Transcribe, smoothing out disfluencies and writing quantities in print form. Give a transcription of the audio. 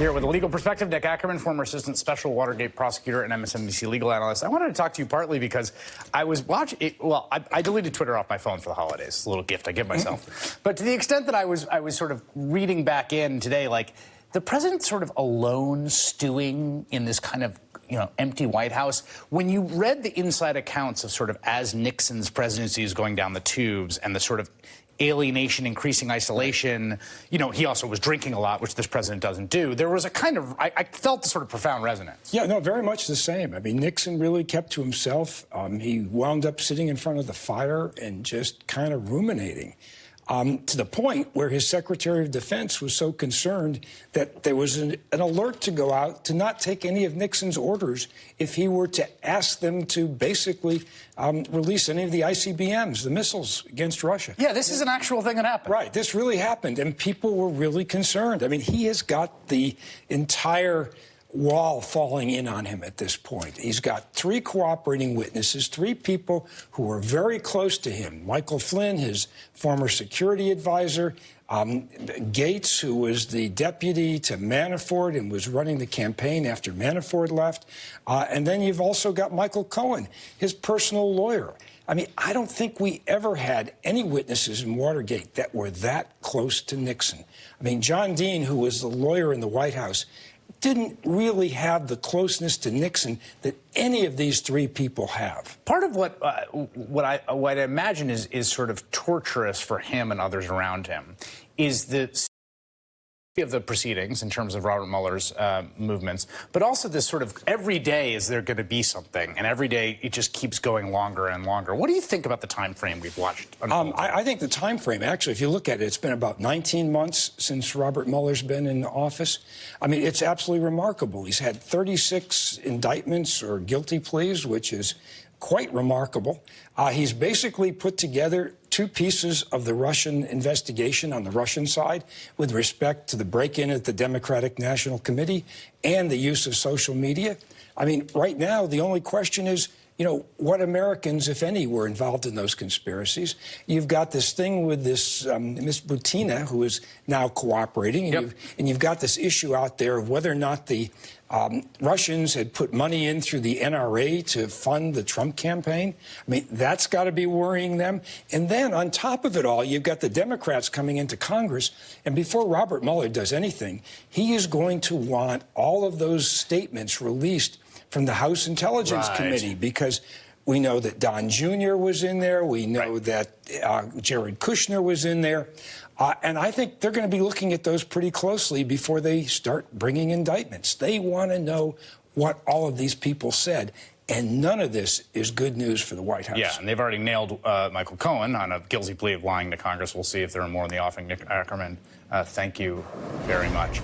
Here with a legal perspective, Nick Ackerman, former assistant special Watergate prosecutor and MSNBC legal analyst. I wanted to talk to you partly because I was watching. Well, I deleted Twitter off my phone for the holidays. It's a little gift I give myself. But to the extent that I was sort of reading back in today, like the president's sort of alone stewing in this kind of empty White House. When you read the inside accounts of sort of as Nixon's presidency is going down the tubes and the sort of alienation, increasing isolation, he also was drinking a lot, which this president doesn't do. There was a kind of, I felt a sort of profound resonance. Yeah, no, very much the same. I mean, Nixon really kept to himself. He wound up sitting in front of the fire and just kind of ruminating. To the point where his Secretary of Defense was so concerned that there was an alert to go out to not take any of Nixon's orders if he were to ask them to basically release any of the ICBMs, the missiles against Russia. Yeah, this is an actual thing that happened. Right, this really happened, and people were really concerned. I mean, he has got the entire wall falling in on him at this point. He's got 3 cooperating witnesses, 3 people who were very close to him. Michael Flynn, his former security advisor, Gates, who was the deputy to Manafort and was running the campaign after Manafort left. And then you've also got Michael Cohen, his personal lawyer. I mean, I don't think we ever had any witnesses in Watergate that were that close to Nixon. I mean, John Dean, who was the lawyer in the White House, didn't really have the closeness to Nixon that any of these 3 people have. Part of what I imagine is sort of torturous for him and others around him is the of the proceedings in terms of Robert Mueller's movements, but also this sort of every day is there going to be something, and every day it just keeps going longer and longer. What do you think about the time frame we've watched? I think the time frame, actually, if you look at it, it's been about 19 months since Robert Mueller's been in office. I mean, it's absolutely remarkable. He's had 36 indictments or guilty pleas, which is quite remarkable. He's basically put together 2 pieces of the Russian investigation on the Russian side with respect to the break-in at the Democratic National Committee and the use of social media. I mean, right now, the only question is, what Americans, if any, were involved in those conspiracies. You've got this thing with this Ms. Butina, who is now cooperating, and, you've got this issue out there of whether or not the Russians had put money in through the NRA to fund the Trump campaign. I mean, that's got to be worrying them. And then on top of it all, you've got the Democrats coming into Congress. And before Robert Mueller does anything, he is going to want all of those statements released from the House Intelligence Committee, because we know that Don Jr. was in there. We know that Jared Kushner was in there. And I think they're going to be looking at those pretty closely before they start bringing indictments. They want to know what all of these people said. And none of this is good news for the White House. Yeah, and they've already nailed Michael Cohen on a guilty plea of lying to Congress. We'll see if there are more in the offing. Nick Ackerman, thank you very much.